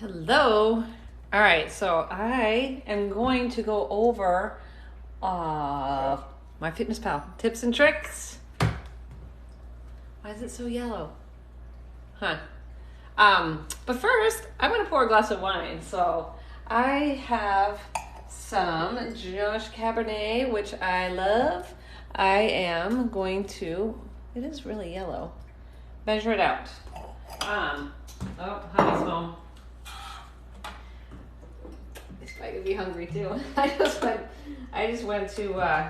Hello. All right, so I am going to go over Myfitnesspal tips and tricks. Why is it so yellow? Huh. But first, I'm going to pour a glass of wine. So I have some Josh Cabernet, which I love. I am going to, it is really yellow, measure it out. Honey's home. I could be hungry too. I just went to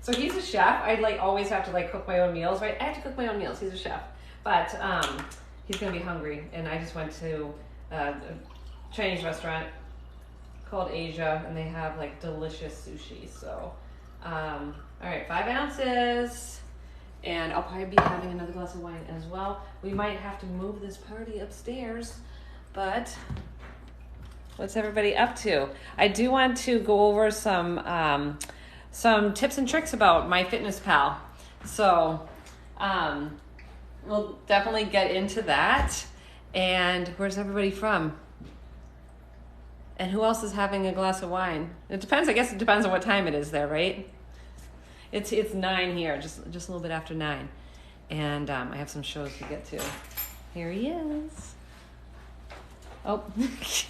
so he's a chef. I always have to cook my own meals, right? I have to cook my own meals. He's a chef. But he's gonna be hungry, and I just went to a Chinese restaurant called Asia, and they have delicious sushi. So all right, 5 ounces. And I'll probably be having another glass of wine as well. We might have to move this party upstairs, but what's everybody up to? I do want to go over some tips and tricks about Myfitnesspal. So we'll definitely get into that. And where's everybody from? And who else is having a glass of wine? It depends. I guess it depends on what time it is there, right? It's 9 here, just a little bit after 9. And I have some shows to get to. Here he is. Oh,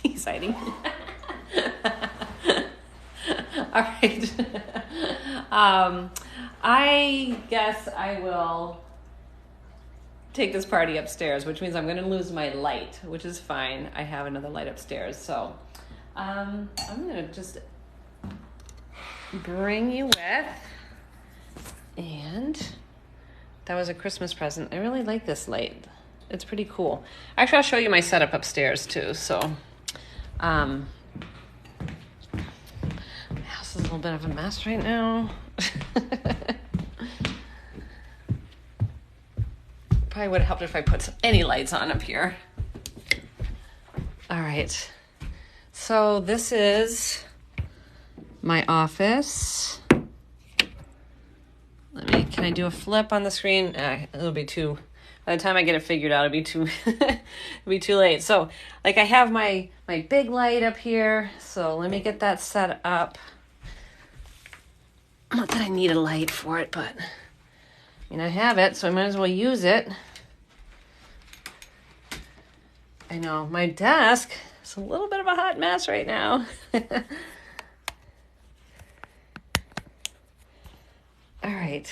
he's hiding. All right. I guess I will take this party upstairs, which means I'm going to lose my light, which is fine. I have another light upstairs. So I'm going to just bring you with. And that was a Christmas present. I really like this light. It's pretty cool. Actually, I'll show you my setup upstairs too. So, my house is a little bit of a mess right now. Probably would have helped if I put any lights on up here. All right. So this is my office. Can I do a flip on the screen? It'll be too. By the time I get it figured out, it'll be too late. So, I have my big light up here. So let me get that set up. Not that I need a light for it, but I have it, so I might as well use it. I know my desk is a little bit of a hot mess right now. All right,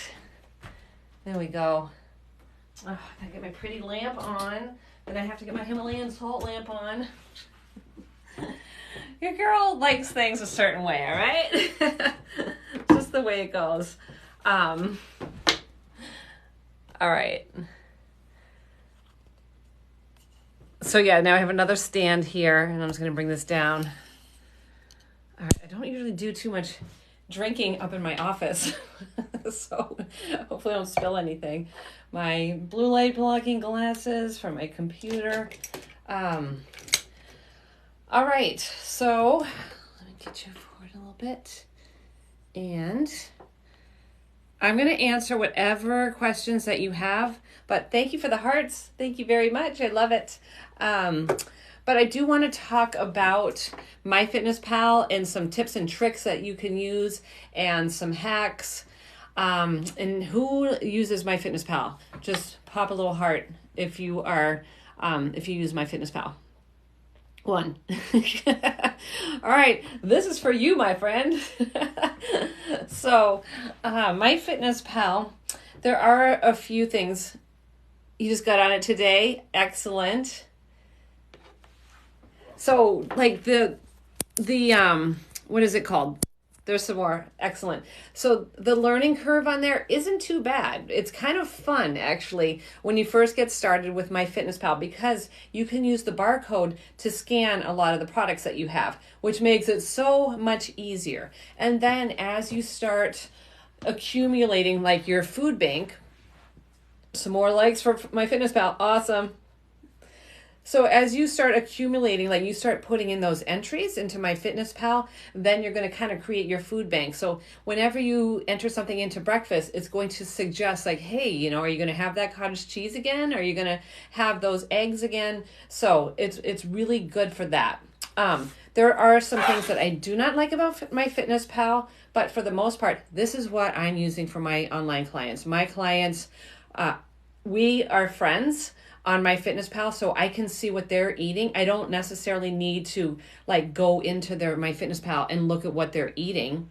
there we go. Oh, I gotta get my pretty lamp on. Then I have to get my Himalayan salt lamp on. Your girl likes things a certain way, all right? Just the way it goes. All right. So yeah, now I have another stand here, and I'm just gonna bring this down. All right, I don't usually do too much drinking up in my office. So hopefully I don't spill anything. My blue light blocking glasses for my computer. All right, so let me get you forward a little bit. And I'm going to answer whatever questions that you have, but thank you for the hearts. Thank you very much. I love it. But I do want to talk about Myfitnesspal and some tips and tricks that you can use and some hacks. And who uses Myfitnesspal? Just pop a little heart if you use Myfitnesspal. 1. All right, this is for you, my friend. So, Myfitnesspal, there are a few things. You just got on it today. Excellent. So, the what is it called? There's some more. Excellent. So the learning curve on there isn't too bad. It's kind of fun, actually, when you first get started with Myfitnesspal, because you can use the barcode to scan a lot of the products that you have, which makes it so much easier. And then as you start accumulating your food bank, some more likes for Myfitnesspal. Awesome. So as you start accumulating, like you start putting in those entries into MyFitnessPal, then you're going to kind of create your food bank. So whenever you enter something into breakfast, it's going to suggest like, hey, you know, are you going to have that cottage cheese again? Are you going to have those eggs again? So it's really good for that. There are some things that I do not like about MyFitnessPal, but for the most part, this is what I'm using for my online clients. My clients, we are friends on MyFitnessPal, so I can see what they're eating. I don't necessarily need to like go into their MyFitnessPal and look at what they're eating.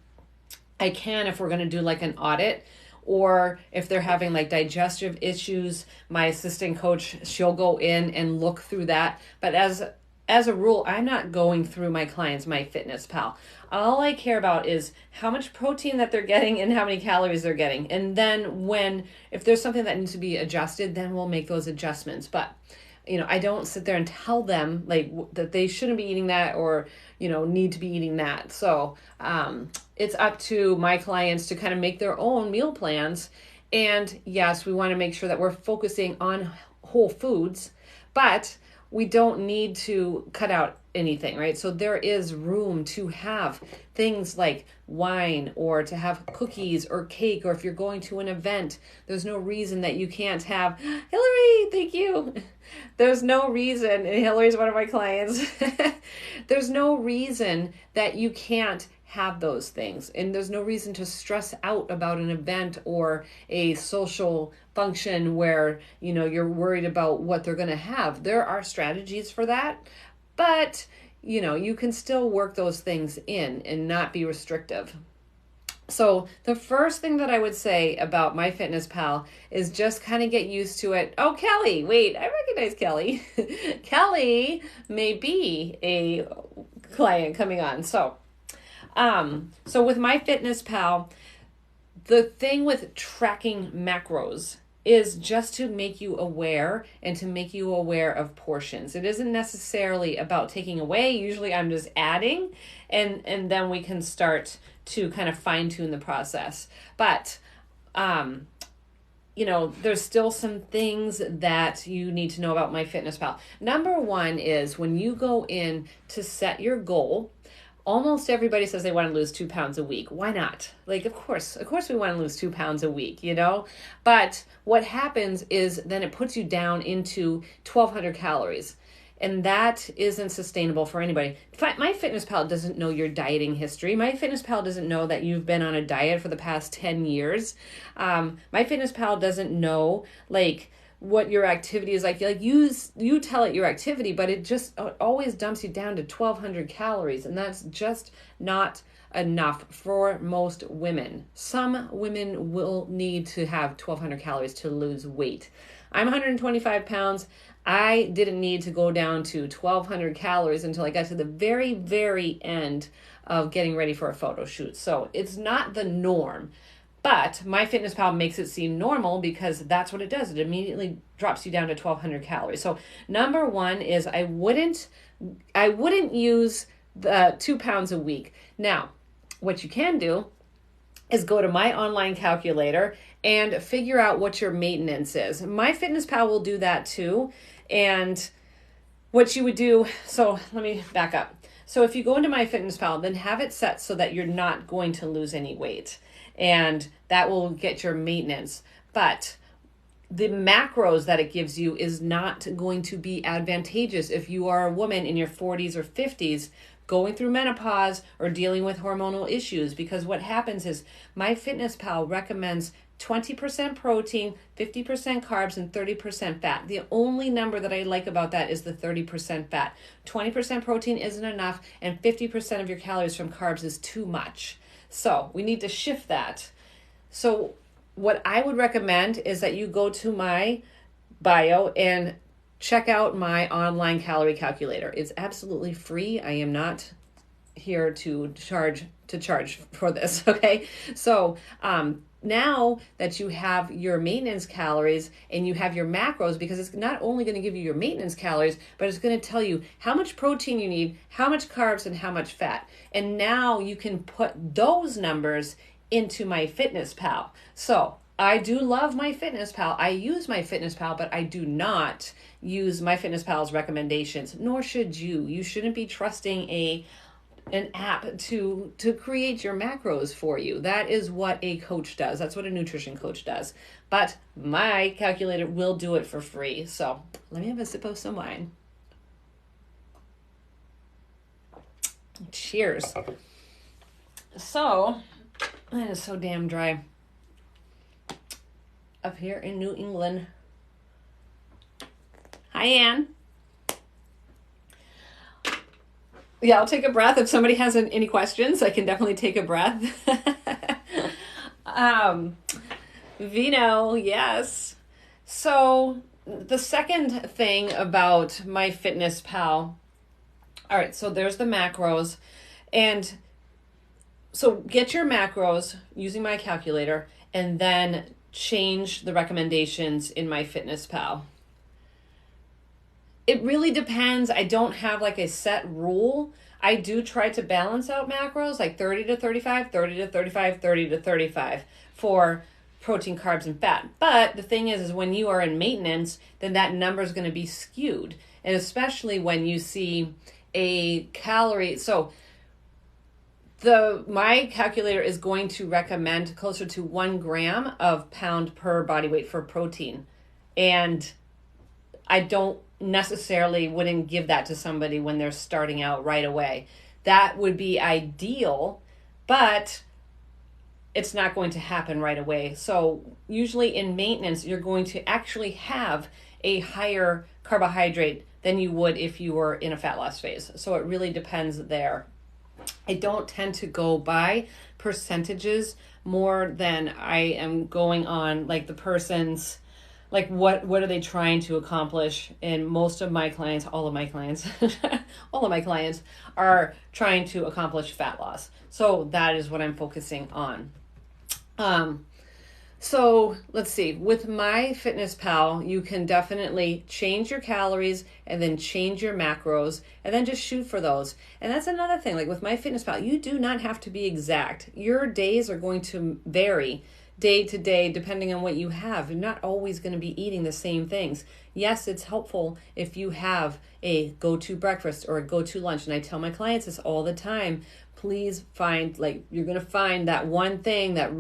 I can if we're going to do like an audit, or if they're having like digestive issues, my assistant coach, she'll go in and look through that. But as a rule, I'm not going through my clients' MyFitnessPal. All I care about is how much protein that they're getting and how many calories they're getting. And then if there's something that needs to be adjusted, then we'll make those adjustments. But, you know, I don't sit there and tell them like that they shouldn't be eating that or, you know, need to be eating that. So it's up to my clients to kind of make their own meal plans. And yes, we want to make sure that we're focusing on whole foods, but we don't need to cut out anything, right? So there is room to have things like wine or to have cookies or cake, or if you're going to an event, there's no reason that you can't have Hillary, thank you. There's no reason, and Hillary's one of my clients. There's no reason that you can't have those things. And there's no reason to stress out about an event or a social function where, you know, you're worried about what they're going to have. There are strategies for that, but, you know, you can still work those things in and not be restrictive. So the first thing that I would say about MyFitnessPal is just kind of get used to it. Oh, Kelly, wait, I recognize Kelly. Kelly may be a client coming on. So with MyFitnessPal, the thing with tracking macros is just to make you aware and to make you aware of portions. It isn't necessarily about taking away. Usually I'm just adding, and then we can start to kind of fine tune the process. But, you know, there's still some things that you need to know about MyFitnessPal. Number one is when you go in to set your goal, almost everybody says they want to lose 2 pounds a week. Why not? Like, of course we want to lose 2 pounds a week, you know? But what happens is then it puts you down into 1,200 calories. And that isn't sustainable for anybody. MyFitnessPal doesn't know your dieting history. MyFitnessPal doesn't know that you've been on a diet for the past 10 years. MyFitnessPal doesn't know, like, what your activity is like. You tell it your activity, but it always dumps you down to 1,200 calories, and that's just not enough for most women. Some women will need to have 1,200 calories to lose weight. I'm 125 pounds. I didn't need to go down to 1,200 calories until I got to the very, very end of getting ready for a photo shoot. So it's not the norm. But MyFitnessPal makes it seem normal because that's what it does. It immediately drops you down to 1,200 calories. So number one is I wouldn't use the 2 pounds a week. Now, what you can do is go to my online calculator and figure out what your maintenance is. MyFitnessPal will do that too. And what you would do, so let me back up. So if you go into MyFitnessPal, then have it set so that you're not going to lose any weight. And that will get your maintenance. But the macros that it gives you is not going to be advantageous if you are a woman in your 40s or 50s going through menopause or dealing with hormonal issues, because what happens is MyFitnessPal recommends 20% protein, 50% carbs, and 30% fat. The only number that I like about that is the 30% fat. 20% protein isn't enough, and 50% of your calories from carbs is too much. So we need to shift that. So what I would recommend is that you go to my bio and check out my online calorie calculator. It's absolutely free. I am not here to charge for this, okay? So now that you have your maintenance calories and you have your macros, because it's not only going to give you your maintenance calories, but it's going to tell you how much protein you need, how much carbs, and how much fat. And now you can put those numbers into MyFitnessPal. So I do love MyFitnessPal. I use MyFitnessPal, but I do not use MyFitnessPal's recommendations, nor should you. You shouldn't be trusting an app to create your macros for you. That is what a coach does. That's what a nutrition coach does. But my calculator will do it for free. So let me have a sip of some wine. Cheers. So, it is so damn dry up here in New England. Hi, Ann. Yeah, I'll take a breath. If somebody has any questions, I can definitely take a breath. Vino, yes. So the second thing about MyFitnessPal, all right, so there's the macros. And so get your macros using my calculator and then change the recommendations in MyFitnessPal. It really depends. I don't have like a set rule. I do try to balance out macros like 30 to 35, 30 to 35, 30 to 35 for protein, carbs, and fat. But the thing is when you are in maintenance, then that number is going to be skewed. And especially when you see a calorie. So my calculator is going to recommend closer to 1 gram of pound per body weight for protein. And I don't necessarily wouldn't give that to somebody when they're starting out right away. That would be ideal, but it's not going to happen right away. So usually in maintenance, you're going to actually have a higher carbohydrate than you would if you were in a fat loss phase. So it really depends there. I don't tend to go by percentages more than I am going on like the person's, like what are they trying to accomplish? And most of my clients, all of my clients are trying to accomplish fat loss. So that is what I'm focusing on. So let's see, with MyFitnessPal, you can definitely change your calories and then change your macros and then just shoot for those. And that's another thing, like with MyFitnessPal, you do not have to be exact. Your days are going to vary day to day depending on what you have. You're not always going to be eating the same things. Yes, it's helpful if you have a go-to breakfast or a go-to lunch. And I tell my clients this all the time. Please find, like, you're going to find that one thing that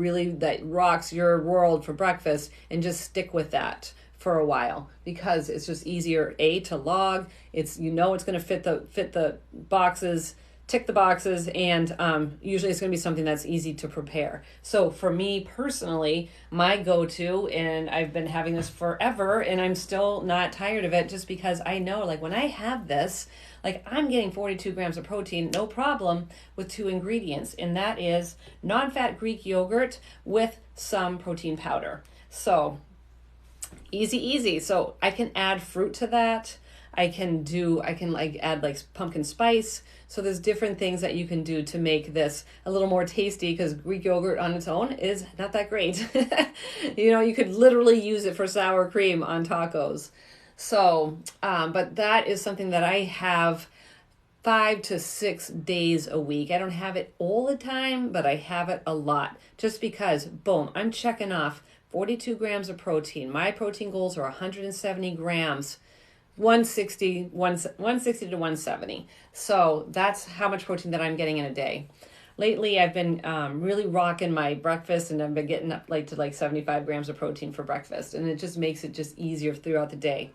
rocks your world for breakfast and just stick with that for a while because it's just easier to log. It's it's going to fit the boxes, tick the boxes, and usually it's going to be something that's easy to prepare. So for me personally, my go-to, and I've been having this forever and I'm still not tired of it just because I know like when I have this, like I'm getting 42 grams of protein, no problem, with 2 ingredients, and that is non-fat Greek yogurt with some protein powder. So easy. So I can add fruit to that. I can add like pumpkin spice. So there's different things that you can do to make this a little more tasty because Greek yogurt on its own is not that great. You could literally use it for sour cream on tacos. So, but that is something that I have 5 to 6 days a week. I don't have it all the time, but I have it a lot just because, boom, I'm checking off 42 grams of protein. My protein goals are 170 grams, 160 to 170. So that's how much protein that I'm getting in a day. Lately, I've been really rocking my breakfast, and I've been getting up to 75 grams of protein for breakfast, and it just makes it just easier throughout the day.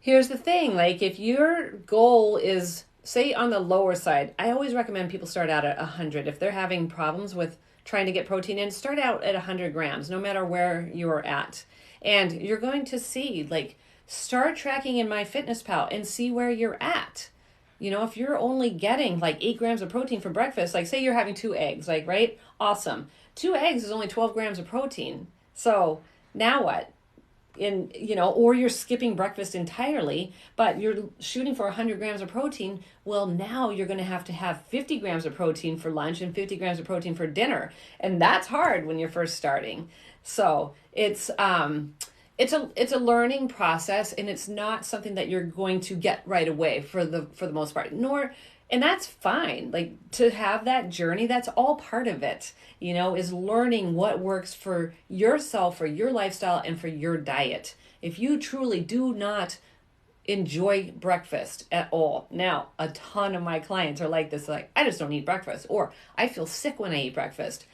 Here's the thing, like if your goal is, say on the lower side, I always recommend people start out at 100. If they're having problems with trying to get protein in, start out at 100 grams, no matter where you're at. And you're going to see, start tracking in MyFitnessPal and see where you're at. If you're only getting 8 grams of protein for breakfast, say you're having 2 eggs, right? Awesome. 2 eggs is only 12 grams of protein. So now what? Or you're skipping breakfast entirely, but you're shooting for 100 grams of protein. Well, now you're going to have 50 grams of protein for lunch and 50 grams of protein for dinner. And that's hard when you're first starting. So it's a learning process, and it's not something that you're going to get right away for the most part. Nor And that's fine. Like, to have that journey, that's all part of it, is learning what works for yourself, for your lifestyle, and for your diet. If you truly do not enjoy breakfast at all. Now, a ton of my clients are like this, like, I just don't eat breakfast, or I feel sick when I eat breakfast.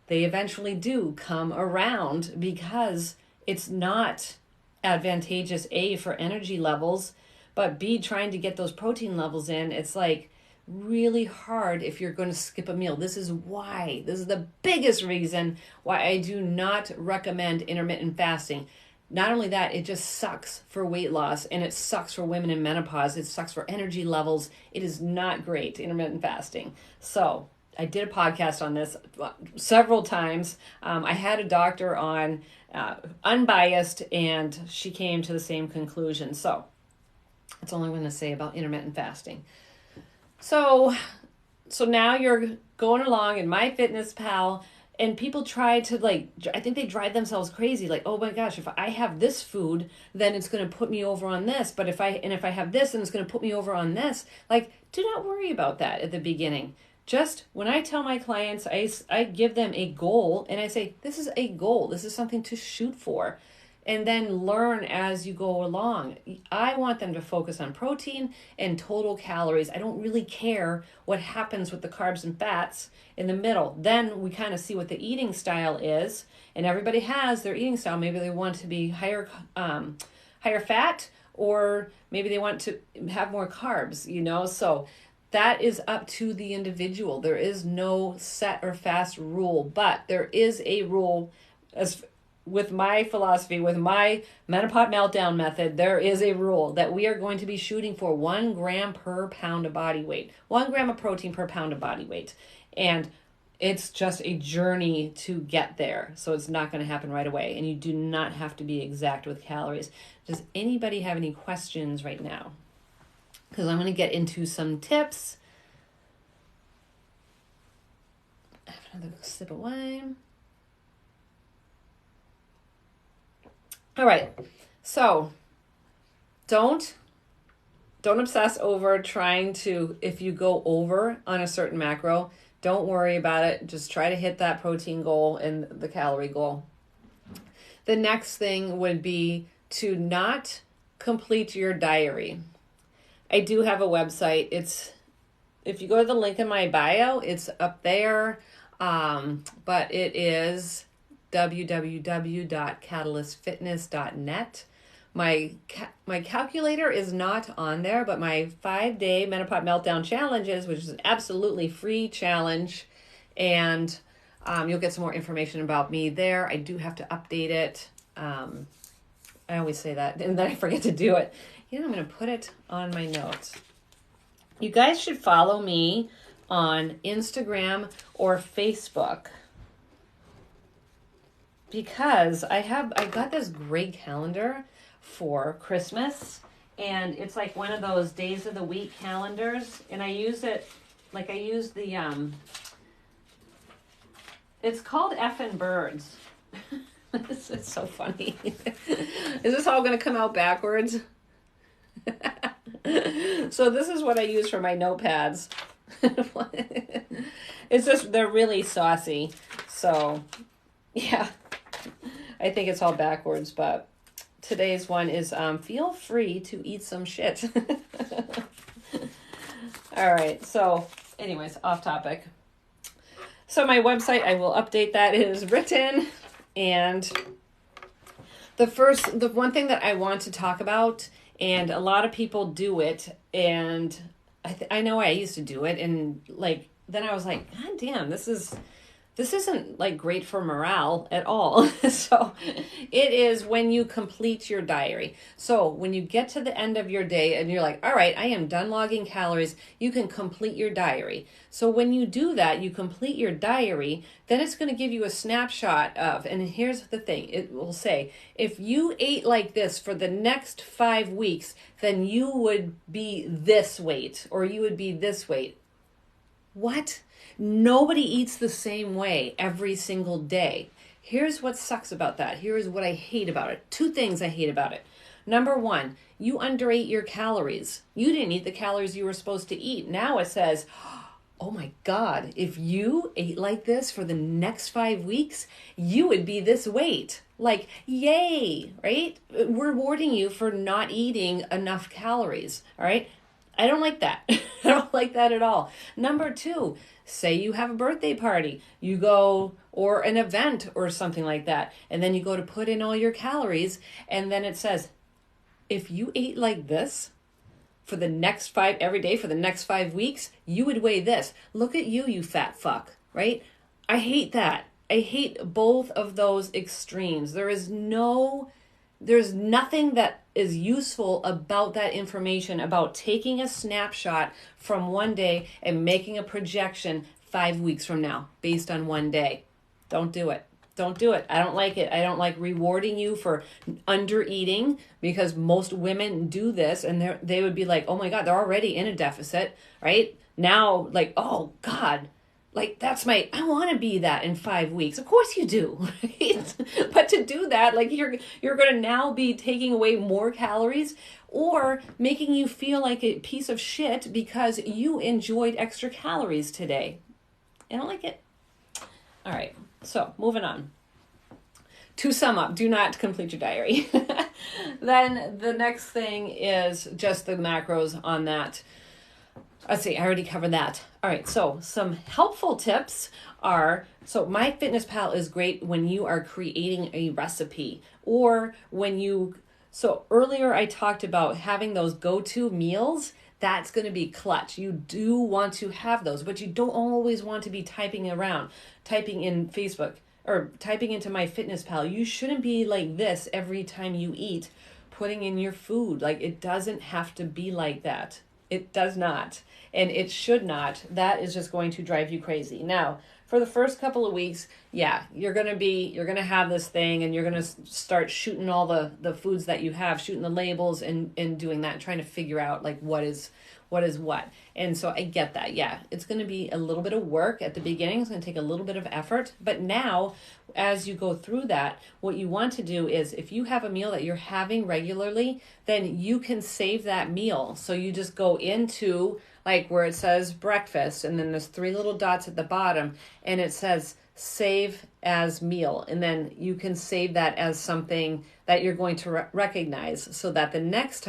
They eventually do come around because it's not advantageous, A, for energy levels, but B, trying to get those protein levels in. It's like really hard if you're going to skip a meal. This is the biggest reason why I do not recommend intermittent fasting. Not only that, it just sucks for weight loss, and it sucks for women in menopause. It sucks for energy levels. It is not great, intermittent fasting. So I did a podcast on this several times. I had a doctor on, unbiased, and she came to the same conclusion. So that's all I'm going to say about intermittent fasting. So now you're going along in MyFitnessPal, and people try to, I think they drive themselves crazy. Like, oh my gosh, if I have this food, then it's going to put me over on this. But if I have this, then it's going to put me over on this. Like, do not worry about that at the beginning. Just when I tell my clients, I give them a goal, and I say, this is a goal. This is something to shoot for. And then learn as you go along. I want them to focus on protein and total calories. I don't really care what happens with the carbs and fats in the middle. Then we kind of see what the eating style is, and everybody has their eating style. Maybe they want to be higher fat, or maybe they want to have more carbs, So that is up to the individual. There is no set or fast rule, but there is a rule with my philosophy, with my Menopause Meltdown method. There is a rule that we are going to be shooting for 1 gram per pound of body weight, 1 gram of protein per pound of body weight. And it's just a journey to get there. So it's not going to happen right away. And you do not have to be exact with calories. Does anybody have any questions right now? Because I'm going to get into some tips. I have another sip of wine. All right, so don't obsess over trying to, if you go over on a certain macro, don't worry about it. Just try to hit that protein goal and the calorie goal. The next thing would be to not complete your diary. I do have a website. If you go to the link in my bio, it's up there, but it is www.catalystfitness.net. My calculator is not on there, but my 5-day Menopause Meltdown challenges, which is an absolutely free challenge, and you'll get some more information about me there. I do have to update it. I always say that, and then I forget to do it. I'm going to put it on my notes. You guys should follow me on Instagram or Facebook, because I got this great calendar for Christmas, and it's like one of those days of the week calendars, and I use the it's called Effin' Birds. It's so funny. Is this all going to come out backwards? So this is what I use for my notepads. It's just, they're really saucy. So yeah, I think it's all backwards, but today's one is feel free to eat some shit. All right, so anyways, off topic. So my website, I will update that. It is written, and the one thing that I want to talk about, and a lot of people do it, and I know I used to do it, and then I was like, God damn, this isn't great for morale at all. So it is when you complete your diary. So when you get to the end of your day and you're like, all right, I am done logging calories, you can complete your diary. So when you do that, you complete your diary, then it's going to give you a snapshot of, and here's the thing, it will say, if you ate like this for the next 5 weeks, then you would be this weight, or you would be this weight. What? Nobody eats the same way every single day. Here's what sucks about that. Here's what I hate about it. 2 things I hate about it. Number one, you underate your calories. You didn't eat the calories you were supposed to eat. Now it says, oh my God, if you ate like this for the next 5 weeks, you would be this weight. Like, yay, right? We're rewarding you for not eating enough calories, all right? I don't like that. I don't like that at all. Number two, say you have a birthday party, you go, or an event or something like that, and then you go to put in all your calories, and then it says, if you ate like this for the next every day for the next 5 weeks, you would weigh this. Look at you, you fat fuck, right? I hate that. I hate both of those extremes. There's nothing that is useful about that information, about taking a snapshot from one day and making a projection 5 weeks from now based on one day. Don't do it. Don't do it. I don't like it. I don't like rewarding you for under eating, because most women do this and they would be like, oh my God, they're already in a deficit, right? Now, like, oh God, like I want to be that in 5 weeks. Of course you do, right? But to do that, like you're going to now be taking away more calories or making you feel like a piece of shit because you enjoyed extra calories today. I don't like it. All right. So moving on. To sum up, do not complete your diary. Then the next thing is just the macros on that. Let's see, I already covered that. All right, so some helpful tips are, so Myfitnesspal is great when you are creating a recipe or so earlier I talked about having those go-to meals. That's going to be clutch. You do want to have those, but you don't always want to be typing in Facebook or typing into Myfitnesspal. You shouldn't be like this every time you eat, putting in your food. Like, it doesn't have to be like that. It does not. And it should not. That is just going to drive you crazy. Now, for the first couple of weeks, yeah, you're going to have this thing and you're going to start shooting all the foods that you have, shooting the labels and doing that, trying to figure out like what is what. And so I get that. Yeah, it's going to be a little bit of work at the beginning. It's going to take a little bit of effort. But now, as you go through that, what you want to do is if you have a meal that you're having regularly, then you can save that meal. So you just go into like where it says breakfast, and then there's 3 little dots at the bottom, and it says save as meal. And then you can save that as something that you're going to recognize so that the next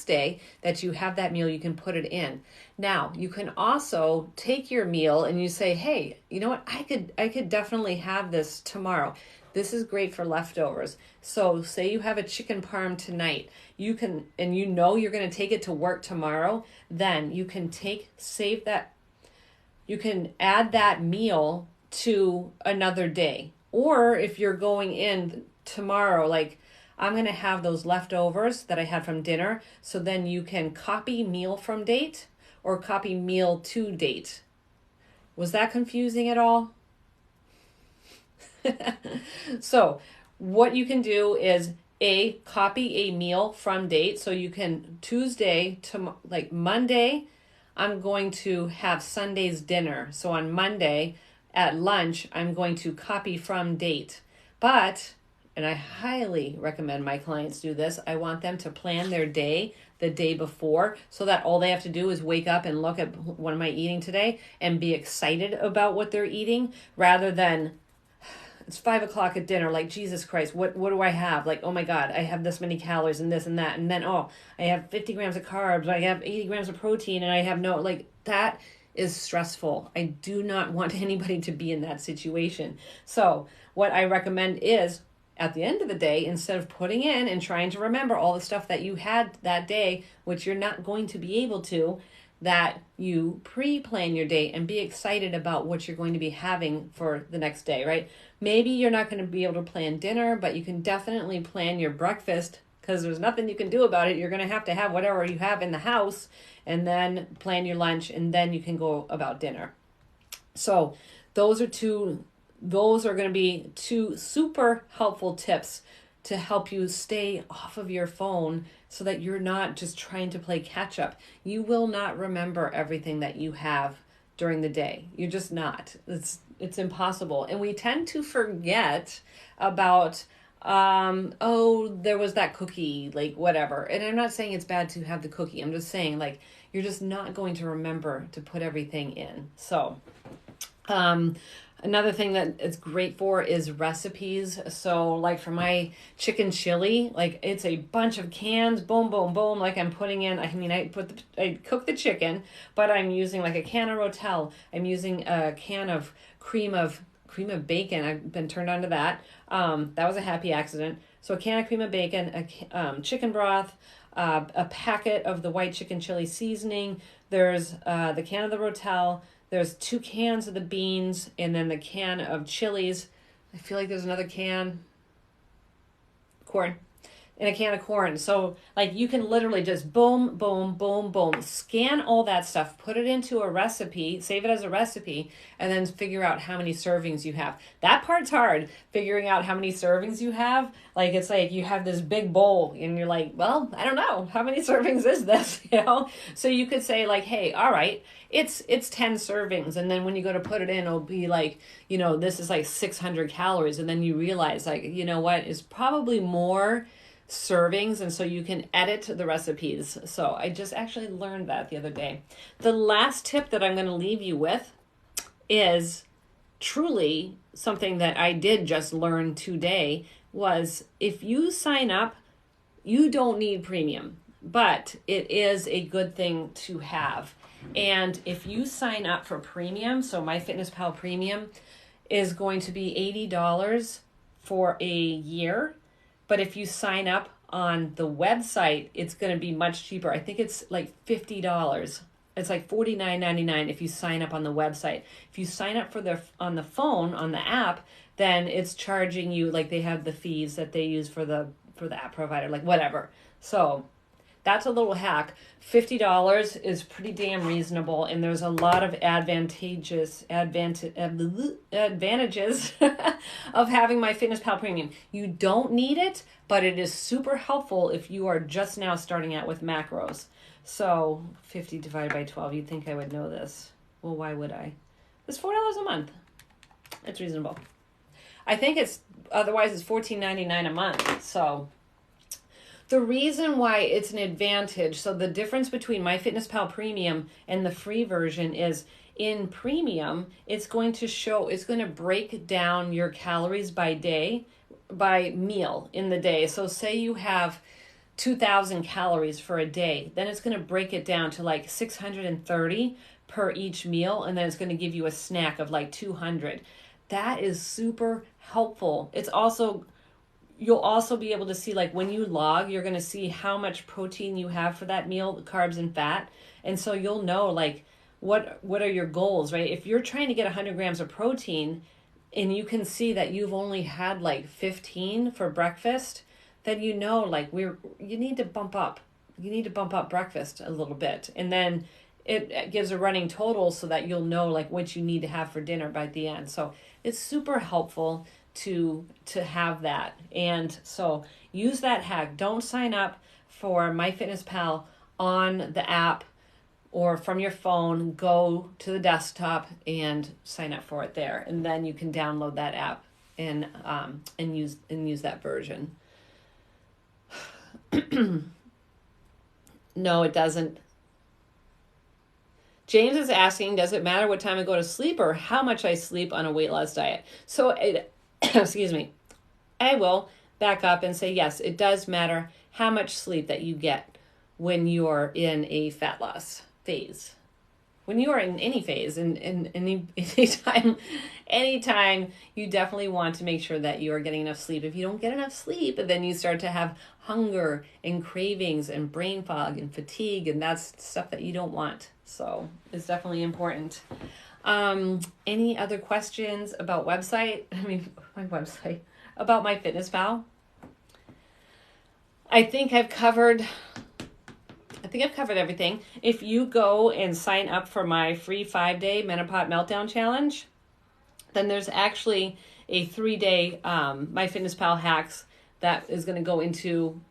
day that you have that meal, you can put it in. Now, you can also take your meal and you say, hey, you know what? I could definitely have this tomorrow. This is great for leftovers. So say you have a chicken parm tonight, you can, and you know you're going to take it to work tomorrow, then you can save that, you can add that meal to another day. Or if you're going in tomorrow, like I'm going to have those leftovers that I had from dinner, so then you can copy meal from date or copy meal to date. Was that confusing at all? So what you can do is copy a meal from date. So you can Tuesday to like Monday, I'm going to have Sunday's dinner. So on Monday at lunch, I'm going to copy from date. But, and I highly recommend my clients do this, I want them to plan their day the day before so that all they have to do is wake up and look at what am I eating today and be excited about what they're eating rather than it's 5 o'clock at dinner. Like, Jesus Christ, what do I have? Like, oh my God, I have this many calories and this and that. And then, oh, I have 50 grams of carbs. I have 80 grams of protein and I have that is stressful. I do not want anybody to be in that situation. So what I recommend is at the end of the day, instead of putting in and trying to remember all the stuff that you had that day, which you're not going to be able to, that you pre-plan your day and be excited about what you're going to be having for the next day, right? Maybe you're not going to be able to plan dinner, but you can definitely plan your breakfast because there's nothing you can do about it. You're going to have whatever you have in the house and then plan your lunch and then you can go about dinner. So those are going to be 2 super helpful tips to help you stay off of your phone so that you're not just trying to play catch up. You will not remember everything that you have during the day. You're just not. It's impossible. And we tend to forget about Oh, there was that cookie, like whatever. And I'm not saying it's bad to have the cookie. I'm just saying like you're just not going to remember to put everything in. So, another thing that it's great for is recipes. So like for my chicken chili, like it's a bunch of cans, boom, boom, boom. Like I'm putting in, I mean, I cook the chicken, but I'm using like a can of Rotel. I'm using a can of cream of bacon. I've been turned on to that. That was a happy accident. So a can of cream of bacon, chicken broth, a packet of the white chicken chili seasoning. There's the can of the Rotel. There's 2 cans of the beans, and then the can of chilies. I feel like there's another can. Corn. And a can of corn. So like you can literally just boom, boom, boom, boom, scan all that stuff, put it into a recipe, save it as a recipe, and then figure out how many servings you have. That part's hard, figuring out how many servings you have. Like it's like you have this big bowl and you're like, well, I don't know, how many servings is this, you know? So you could say like, hey, all right, it's 10 servings, and then when you go to put it in, it'll be like, you know, this is like 600 calories, and then you realize like, you know what, is probably more servings, and so you can edit the recipes. So I just actually learned that the other day. The last tip that I'm going to leave you with is truly something that I did just learn today, was if you sign up, you don't need premium, but it is a good thing to have. And if you sign up for premium, so Myfitnesspal Premium is going to be $80 for a year. But if you sign up on the website, it's going to be much cheaper. I think it's like $50. It's like $49.99 if you sign up on the website. If you sign up on the phone, on the app, then it's charging you, like they have the fees that they use for the app provider, like whatever. So that's a little hack. $50 is pretty damn reasonable, and there's a lot of advantages of having Myfitnesspal Premium. You don't need it, but it is super helpful if you are just now starting out with macros. So 50 divided by 12, you'd think I would know this. Well, why would I? It's $4 a month. It's reasonable. I think otherwise it's $14.99 a month. So the reason why it's an advantage, so the difference between Myfitnesspal Premium and the free version is in Premium, it's going to break down your calories by meal in the day. So say you have 2,000 calories for a day, then it's going to break it down to like 630 per each meal, and then it's going to give you a snack of like 200. That is super helpful. You'll also be able to see, like when you log, you're going to see how much protein you have for that meal, carbs and fat. And so you'll know like what are your goals, right? If you're trying to get 100 grams of protein and you can see that you've only had like 15 for breakfast, then you know like you need to bump up. You need to bump up breakfast a little bit. And then it gives a running total so that you'll know like what you need to have for dinner by the end. So it's super helpful to have that. And so use that hack. Don't sign up for MyFitnessPal on the app or from your phone. Go to the desktop and sign up for it there, and then you can download that app and use that version. No, it doesn't. James is asking, does it matter what time I go to sleep or how much I sleep on a weight loss diet? So excuse me, I will back up and say, yes, it does matter how much sleep that you get when you are in a fat loss phase. When you are in any phase, anytime, you definitely want to make sure that you are getting enough sleep. If you don't get enough sleep, then you start to have hunger and cravings and brain fog and fatigue, and that's stuff that you don't want. So it's definitely important. Any other questions about my website, about Myfitnesspal? I think I've covered everything. If you go and sign up for my free 5-day Menopause Meltdown Challenge, then there's actually a 3-day Myfitnesspal hacks that is going to go into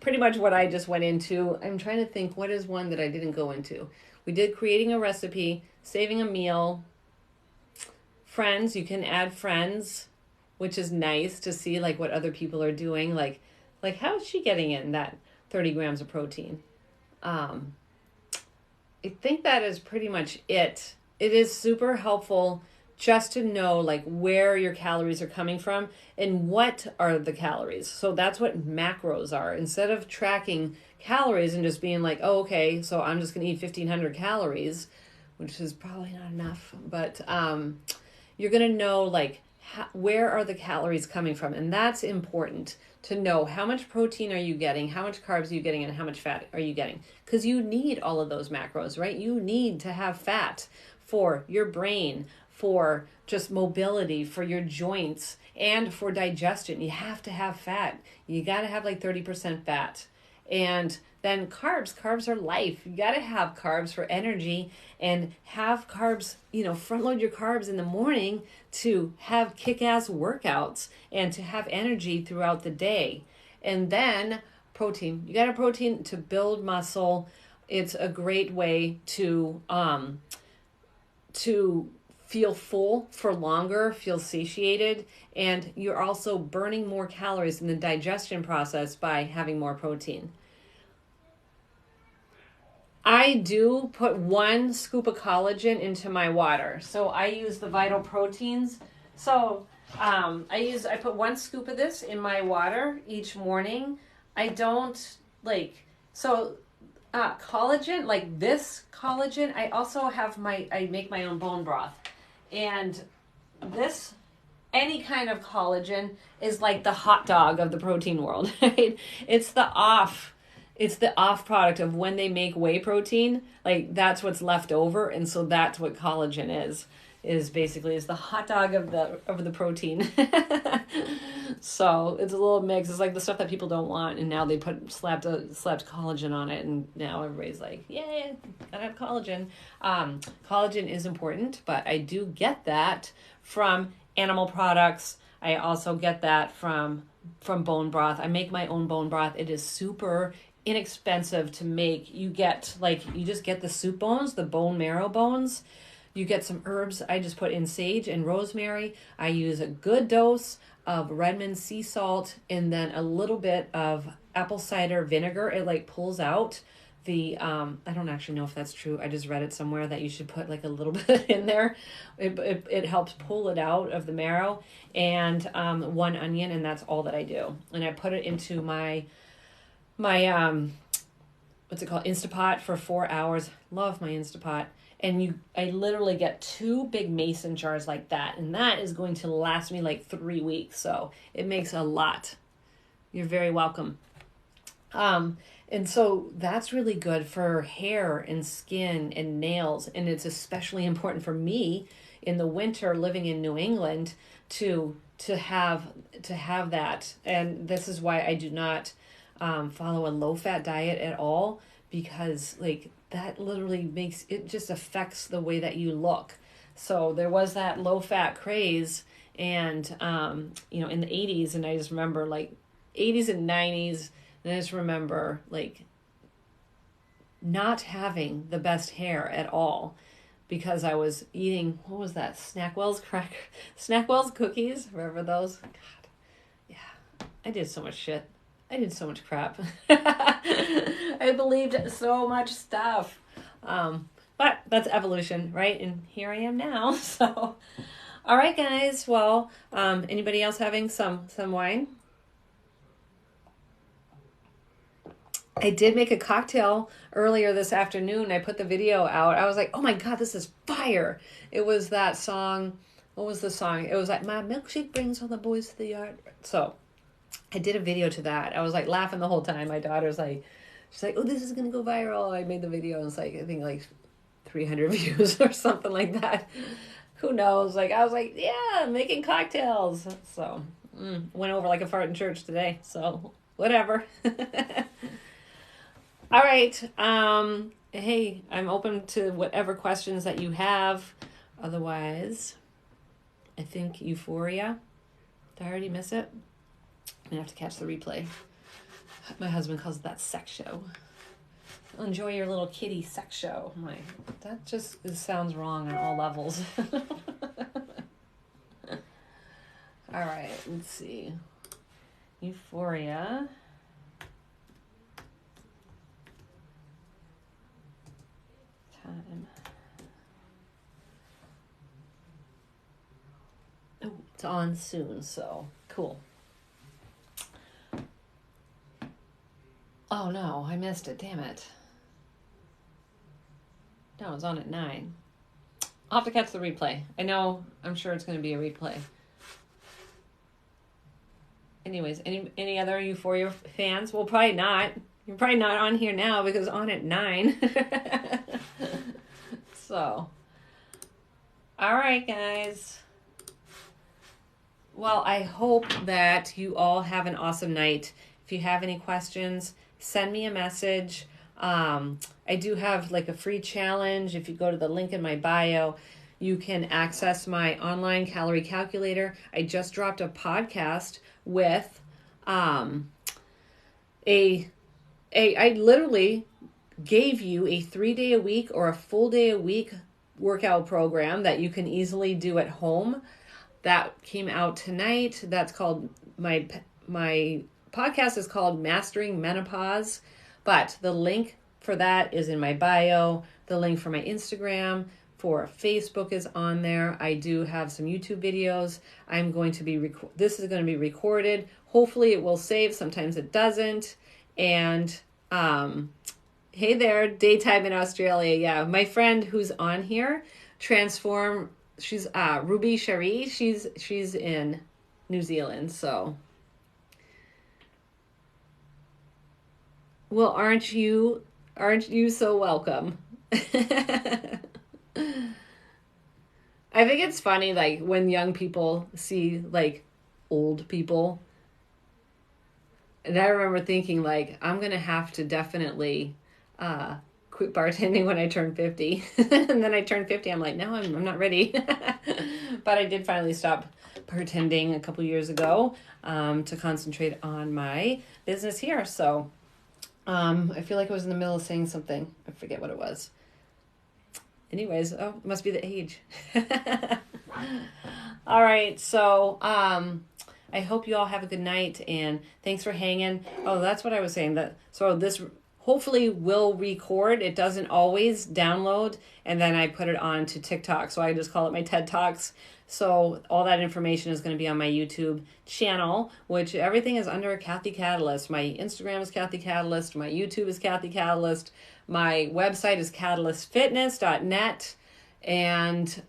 pretty much what I just went into. I'm trying to think, what is one that I didn't go into? We did creating a recipe, saving a meal, friends. You can add friends. which is nice to see like what other people are doing. Like how is she getting in that 30 grams of protein? I think that is pretty much it. It is super helpful just to know like where your calories are coming from and what are the calories. So that's what macros are. Instead of tracking calories and just being like, oh, okay, so I'm just going to eat 1,500 calories, which is probably not enough, but you're going to know like where are the calories coming from. And that's important to know how much protein are you getting, how much carbs are you getting, and how much fat are you getting. Because you need all of those macros, right? You need to have fat for your brain, for just mobility, for your joints, and for digestion. You have to have fat. You got to have like 30% fat. And then carbs are life. You got to have carbs for energy, and have carbs, front load your carbs in the morning to have kick-ass workouts and to have energy throughout the day. And then protein. You got a protein to build muscle. It's a great way to feel full for longer, feel satiated, and you're also burning more calories in the digestion process by having more protein. I do put 1 scoop of collagen into my water. So I use the Vital Proteins. So I put 1 scoop of this in my water each morning. I don't collagen, like this collagen, I also have I make my own bone broth. And this, any kind of collagen is like the hot dog of the protein world, right? It's the off product of when they make whey protein. Like that's what's left over, and so that's what collagen is basically the hot dog of the protein. So it's a little mix. It's like the stuff that people don't want, and now they slapped collagen on it, and now everybody's like, yeah, gotta have collagen. Collagen is important, but I do get that from animal products. I also get that from bone broth. I make my own bone broth. It is super inexpensive to make. You just get the soup bones, the bone marrow bones. You get some herbs. I just put in sage and rosemary. I use a good dose of Redmond sea salt and then a little bit of apple cider vinegar. It pulls out the, I don't actually know if that's true. I just read it somewhere that you should put like a little bit in there. It helps pull it out of the marrow, and 1 onion, and that's all that I do. And I put it into my what's it called? Instapot for 4 hours. Love my Instapot. And I literally get 2 big mason jars like that. And that is going to last me like 3 weeks. So it makes a lot. You're very welcome. And so that's really good for hair and skin and nails. And it's especially important for me in the winter living in New England to have that. And this is why I do not follow a low-fat diet at all, because that literally just affects the way that you look. So there was that low-fat craze, and in the 80s, and I just remember 80s and 90s, and I just remember not having the best hair at all because I was eating, what was that, Snackwell's cookies, remember those? God, yeah, I did so much shit. I did so much crap. I believed so much stuff. But that's evolution, right? And here I am now. So, all right, guys. Well, anybody else having some wine? I did make a cocktail earlier this afternoon. I put the video out. I was like, oh my God, this is fire. It was that song. What was the song? It was like, my milkshake brings all the boys to the yard. So I did a video to that. I was laughing the whole time. My daughter's she's like, oh, this is going to go viral. I made the video, and it's I think 300 views or something like that. Who knows? I was like, yeah, making cocktails. So went over like a fart in church today. So whatever. All right. Hey, I'm open to whatever questions that you have. Otherwise, I think Euphoria. Did I already miss it? I'm going to have to catch the replay. My husband calls it that sex show. Enjoy your little kitty sex show. I'm like, that just sounds wrong on all levels. All All right, let's see. Euphoria. Time. Oh, it's on soon, so cool. Oh no, I missed it. Damn it. No, it's on at 9. I'll have to catch the replay. I'm sure it's going to be a replay. Anyways, any other Euphoria fans? Well, probably not. You're probably not on here now because it's on at 9. So, all right, guys. Well, I hope that you all have an awesome night. If you have any questions, send me a message. I do have like a free challenge. If you go to the link in my bio, you can access my online calorie calculator. I just dropped a podcast with I literally gave you a 3-day a week or a full day a week workout program that you can easily do at home. That came out tonight. That's called my podcast is called Mastering Menopause, but the link for that is in my bio. The link for my Instagram, for Facebook is on there. I do have some YouTube videos. I'm going to be this is going to be recorded. Hopefully it will save. Sometimes it doesn't. And hey there, daytime in Australia. Yeah, my friend who's on here, Transform. She's Ruby Cherie. She's in New Zealand. So, well, aren't you so welcome? I think it's funny, like, when young people see, like, old people. And I remember thinking, like, I'm going to have to definitely quit bartending when I turn 50. And then I turned 50, I'm like, no, I'm not ready. But I did finally stop bartending a couple years ago to concentrate on my business here. So I feel like I was in the middle of saying something. I forget what it was. Anyways, it must be the age. All right, so I hope you all have a good night, and thanks for hanging. Oh, that's what I was saying. So this hopefully will record. It doesn't always download, and then I put it on to TikTok, so I just call it my TED Talks. So all that information is going to be on my YouTube channel, which everything is under Kathy Catalyst. My Instagram is Kathy Catalyst. My YouTube is Kathy Catalyst. My website is catalystfitness.net. And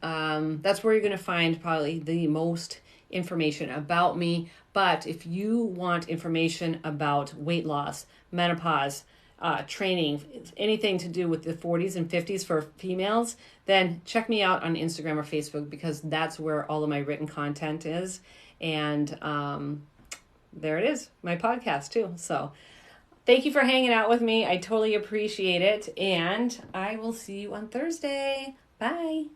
that's where you're going to find probably the most information about me. But if you want information about weight loss, menopause, training, anything to do with the 40s and 50s for females, then check me out on Instagram or Facebook, because that's where all of my written content is. And there it is, my podcast too. So thank you for hanging out with me. I totally appreciate it. And I will see you on Thursday. Bye.